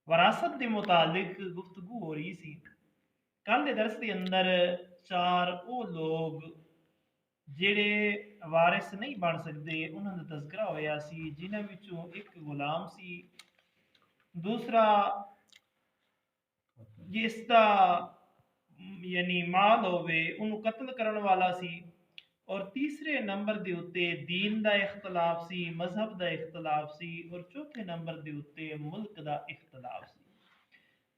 वरासत के मुतालिक गुफ्तगू हो रही सी। कल दे दरस के अंदर चार वो लोग जेड़े वारिस नहीं बन सकते उन्हां दा तज़किरा होया सी, जिन्हां विचों एक गुलाम सी, दूसरा जिसदा यानी माल होवे उन्हें कत्ल करने वाला सी, और तीसरे नंबर दे उत्ते दीन दा इख्तलाफ सी, मजहब दा इख्तलाफ सी, और चौथे नंबर दे उत्ते मुल्क दा इख्तलाफ सी।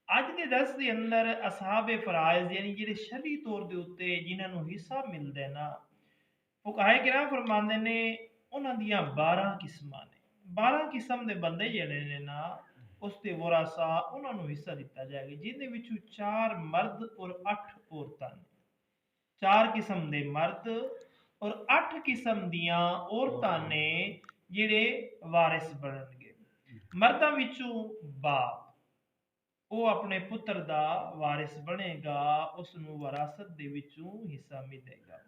अज के दस के अंदर असहाबे फराइज यानी जेडे शरी तौर के उत्ते जिन्होंने हिस्सा मिलता है ना, फुकाहे किराम फरमाते ने उन्हां दियां 12 किस्मां ने। 12 किस्म के बंदे जेडे ने ना उसते वरासा उन्होंने हिस्सा दिता जाएगा, जिन्हें विचों 4 मर्द और 8 औरतां ने। 4 किस्म के मर्द और 8 किस्म दियां औरतां ने जेडे वारिस बनणगे। मर्दां विचों बाप, वो अपने पुत्र दा वारिस बनेगा, उसनू वरासत दे विचों हिस्सा मिलेगा।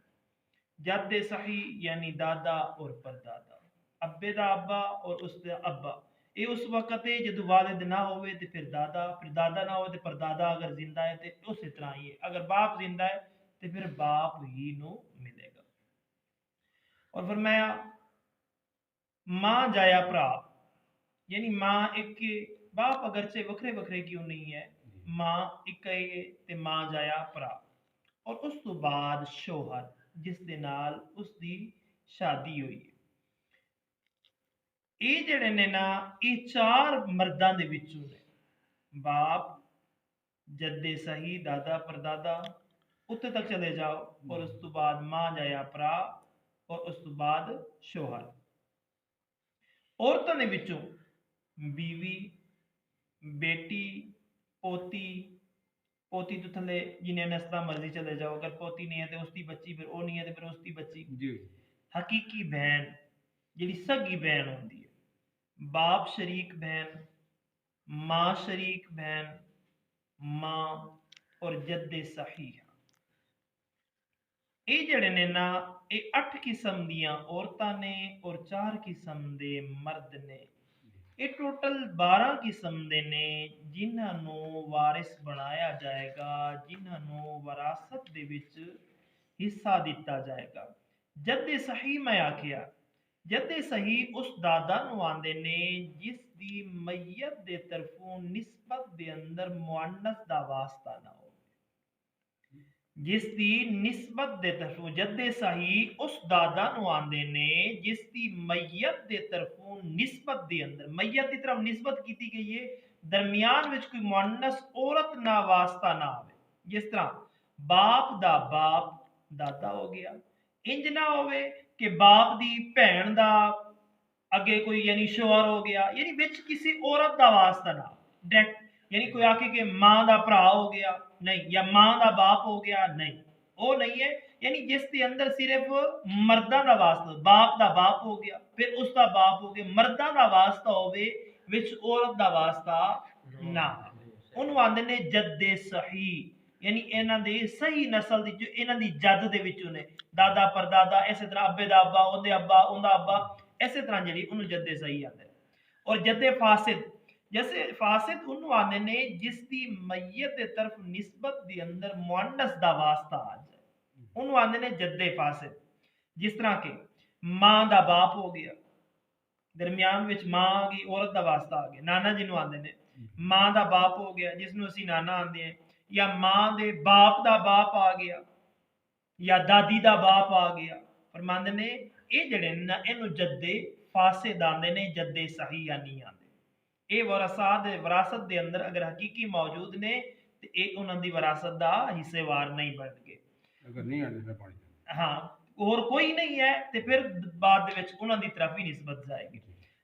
जद सही यानी दादा और परदादा, अब्बे दा अब्बा और उसदा अब्बा, ये उस वक्त है जदों वालिद ना होवे ते फिर दादा ना हो ते परदादा अगर जिंदा है ते उस तरह ही है, अगर बाप जिंदा है ते फिर बाप ही नु मिलेगा। और फरमाया मां जाया भरा, यानी मां एक, बाप अगरचे वखरे वखरे क्यों नहीं है, मां एक है ते मां जाया भरा। और उस तो बाद शोहर जिस दे नाल उसदी शादी हुई है। ये जेड़े ने ना ये 4 मर्दां दे विचों ने, बाप, जद्दे सही, दादा परदादा, उत्ते तक चले जाओ, और उस तो बाद मां जाया भरा, और उस तो बाद शोहर। औरतां दे विचों बीवी, बेटी, पोती, पोती तो थले जिन्हें नस्ता मर्जी चले जाओ, अगर पोती नहीं है तो उसकी बच्ची, फिर वो नहीं है तो फिर उसकी बच्ची जी। हकीकी बहन जिहड़ी सगी बहन होंदी है, बाप शरीक बहन, मां शरीक बहन, मां और जद्दे सही। ये जड़े ने ना ये 8 किस्म दियां औरतां ने और 4 किस्म दे मर्द ने। ये टोटल 12 किस्म दे ने जिन्हां वारिस बनाया जाएगा, जिन्हां वरासत दे विच हिस्सा दिता जाएगा। जद्दे सही मैं आखिया, जद्दे सही उस दादा नूं आंदे ने जिस दी मैयत दे तरफों निस्बत दे अंदर मुअन्नस दा वास्ता ना हो, जिस दी निस्बत दे तरफों जद्दे सही उस दादा नूं आंदे ने जिस दी मैयत दे तरफों निस्बत दे अंदर, मैयत की तरफ निस्बत की गई है, दरमियान विच कोई मुअन्नस औरत ना वास्ता ना आवे। जिस तरह बाप दा बाप दादा हो गया, इंज ना होवे कि बाप दी भैन दा अगे कोई यानी शोहर हो गया, यानी विच किसी औरत दा वास्ता ना डायरेक्ट, यानी कोई आके कि मां दा भरा हो गया नहीं, या मां दा बाप हो गया नहीं, वो नहीं है। यानी जिस के अंदर सिर्फ मर्दा दा वास्ता, बाप दा बाप हो गया, फिर उसका बाप हो गया, मर्दा दा वास्ता होवे, विच औरत दा वास्ता ना, उन्होंने आंदे ने जद्दे सही, यानी इन्हां दे सही नस्ल दी जो इन्हां दी जद दे विचों ने, दादा परदादा, इस तरह अब्बे दा अब्बा, उहदे अब्बा, उहदा अब्बा, इस तरह जी उन्होंने जद्दे सही आते। और जद्दे फासिद, जैसे फासिद उन्होंने आते ने जिसकी मैयत की तरफ निस्बत के अंदर मुअन्नस दा वास्ता आ जाए, उन्होंने आते ने जद्दे फासिद। जिस तरह के मां दा बाप हो गया, दरमियान विच मां आ गई, औरत दा वास्ता आ गया, नाना जिन्हों आते ने, मां दा बाप हो गया जिसनों असी नाना आते हैं, या मां दे बाप दा बाप आ गया, या दादी दा बाप आ गया। फरमांदे ने ये जड़े ना इन्हू जद्दे फासिद आंदे ने, जद्दे सही नहीं आंदे। ये विरासत दे अंदर अगर हकीकी मौजूद ने तो ये उन्हां दी विरासत दा हिस्सेवार नहीं बनगे, अगर नहीं आंदे फिर पानी हाँ और कोई नहीं है तो फिर बाद दे विच उन्हां दी तरफ ही निस्बत जाएगी।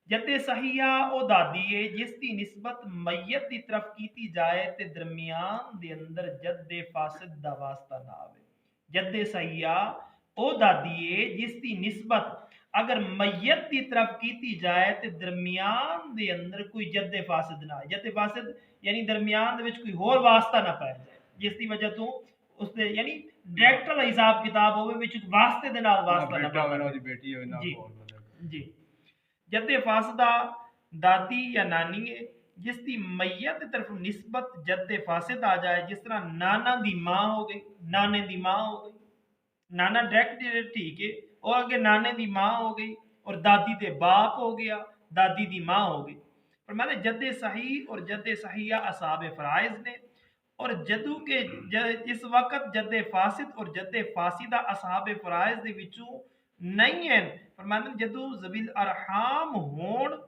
जद्दे सहीया ओ दादी है जिस दी निस्बत मैयत दी तरफ कीती जाए ते दरमियान दे अंदर जद्दे फासिद दा वास्ता ना आवे। जद्दे सहीया ओ दादी है जिस दी निस्बत अगर मैयत की तरफ की जाए तो दरमियान दे अंदर कोई जद्दे फासिद ना आए। जद्दे फासिद यानी दरमियान दे विच कोई होर वास्ता ना पाया जाए, जिसकी वजह तो उसने यानी डायरेक्ट वाला हिसाब किताब होवे विच वास्ते दे नाल वास्ता ना पाए ओदी बेटी होवे ना जी जी। जद्दे फासदा दादी या नानी है जिसकी मैयत की तरफ निस्बत जद्दे फासिद आ जाए, जिस तरह नाना दी मां हो गई, नाने दी मां हो गई, नाना डायरेक्ट ठीक है, और अगे नाने दी मां हो गई, और दादी दे बाप हो गया, दादी दी मां हो गई। पर मैंने जद्दे सही और जद्दे सहिया असाब फराइज ने, और जदू के इस वक्त जद्दे फासिद और जद्दे फासिदा असाब फराइज दे विचों नहीं है। पर मैंने जदू जबील अरहाम होण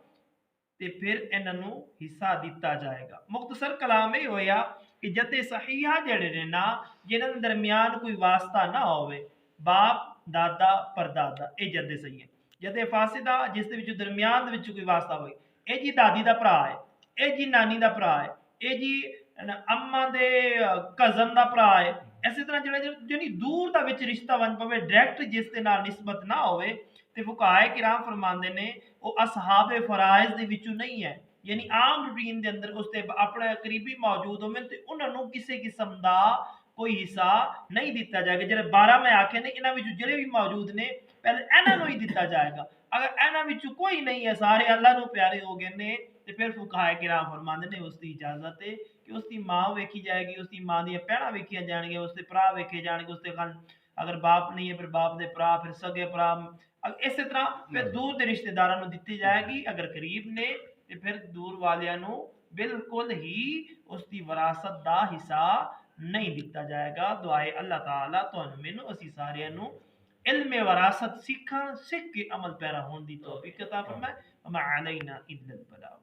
ਤੇ ਫਿਰ ਇਹਨਾਂ ਨੂੰ ਹਿੱਸਾ ਦਿੱਤਾ ਜਾਏਗਾ। ਮੁਖਤਸਰ ਕਲਾਮ ਇਹ ਹੋਇਆ ਕਿ ਜੱਦੇ ਸਹੀਹਾ ਜਿਹੜੇ ਨੇ ਨਾ, ਜਿਨ੍ਹਾਂ ਦੇ ਦਰਮਿਆਨ ਕੋਈ ਵਾਸਤਾ ਨਾ ਹੋਵੇ, ਬਾਪ ਦਾਦਾ ਪਰਦਾਦਾ, ਇਹ ਜੱਦੇ ਸਹੀ ਹੈ। ਜੱਦੇ ਫਾਸਿਦਾ ਜਿਸ ਦੇ ਵਿੱਚ ਦਰਮਿਆਨ ਦੇ ਵਿੱਚ ਕੋਈ ਵਾਸਤਾ ਹੋਵੇ, ਇਹ ਜੀ ਦਾਦੀ ਦਾ ਭਰਾ ਹੈ, ਇਹ ਜੀ ਨਾਨੀ ਦਾ ਭਰਾ ਹੈ, ਇਹ ਜੀ ਅੰਮਾ ਦੇ ਕਜ਼ਨ ਦਾ ਭਰਾ ਹੈ। ਇਸੇ ਤਰ੍ਹਾਂ ਜਿਹੜਾ ਜਿਹੜੀ ਦੂਰ ਦਾ ਵਿੱਚ ਰਿਸ਼ਤਾ ਬਣ ਪਵੇ, ਡਾਇਰੈਕਟ ਜਿਸ ਦੇ ਨਾਲ ਨਿਸਬਤ ਨਾ ਹੋਵੇ, ਤੇ ਫੁਕਾਏ ਕਿਰਾਮ ਫਰਮਾਉਂਦੇ ਨੇ ਉਹ ਅਸਹਾਬ ਫਰਾਇਜ਼ ਦੇ ਵਿੱਚੋਂ ਨਹੀਂ ਹੈ। ਯਾਨੀ ਆਮ ਰੂਟੀਨ ਦੇ ਅੰਦਰ ਉਸਦੇ ਆਪਣੇ ਕਰੀਬੀ ਮੌਜੂਦ ਹੋਵੇ ਤੇ ਉਹਨਾਂ ਨੂੰ ਕਿਸੇ ਕਿਸਮ ਦਾ ਕੋਈ ਹਿੱਸਾ ਨਹੀਂ ਦਿੱਤਾ ਜਾਏਗਾ। ਜਿਹੜੇ 12 ਮੈਂ ਆਖੇ ਨੇ, ਇਹਨਾਂ ਵਿੱਚੋਂ ਜਿਹੜੇ ਵੀ ਮੌਜੂਦ ਨੇ ਪਹਿਲੇ ਇਹਨਾਂ ਨੂੰ ਹੀ ਦਿੱਤਾ ਜਾਏਗਾ। ਅਗਰ ਇਹਨਾਂ ਵਿੱਚੋਂ ਕੋਈ ਨਹੀਂ ਹੈ, ਸਾਰੇ ਅੱਲਾ ਨੂੰ ਪਿਆਰੇ ਹੋ ਗਏ ਨੇ, ਤੇ ਫਿਰ ਫੁਕਾਏ ਕਿਰਾਮ ਫਰਮਾਉਂਦੇ ਨੇ ਉਸ ਦੀ ਇਜਾਜ਼ਤ ਹੈ ਕਿ ਉਸ ਦੀ ਮਾਂ ਵੇਖੀ ਜਾਏਗੀ, ਉਸ ਦੀ ਮਾਂ ਦੀਆਂ ਭੈਣਾਂ ਵੇਖੀਆਂ ਜਾਣਗੀਆਂ, ਉਸ ਦੇ ਭਰਾ ਵੇਖੇ ਜਾਣਗੇ, ਉਸ ਦੇ ਅਗਰ ਬਾਪ ਨਹੀਂ ਹੈ ਫਿਰ ਬਾਪ ਦੇ ਭਰਾ, ਫਿਰ ਸਗੇ ਭਰਾ, ਇਸੇ ਤਰ੍ਹਾਂ ਫਿਰ ਦੂਰ ਦੇ ਰਿਸ਼ਤੇਦਾਰਾਂ ਨੂੰ ਦਿੱਤੀ ਜਾਏਗੀ। ਅਗਰ ਕਰੀਬ ਨੇ ਤੇ ਫਿਰ ਦੂਰ ਵਾਲਿਆਂ ਨੂੰ ਬਿਲਕੁਲ ਹੀ ਉਸ ਦੀ ਵਿਰਾਸਤ ਦਾ ਹਿੱਸਾ ਨਹੀਂ ਦਿੱਤਾ ਜਾਏਗਾ। ਦੁਆਏ ਅੱਲਾਹ ਤਾਲਾ ਤੁਹਾਨੂੰ ਮੈਨੂੰ ਅਸੀਂ ਸਾਰਿਆਂ ਨੂੰ ਇਲਮ ਵਿਰਾਸਤ ਸਿੱਖਣ, ਸਿੱਖ ਕੇ ਅਮਲ ਪੈਰਾ ਹੋਣ ਦੀ ਤੌਫੀਕ ਅਤਾ ਫਰਮਾਏ। ਵਮਾ ਅਲੈਨਾ ਇल्ला ਅਲ ਬਲਾਗ।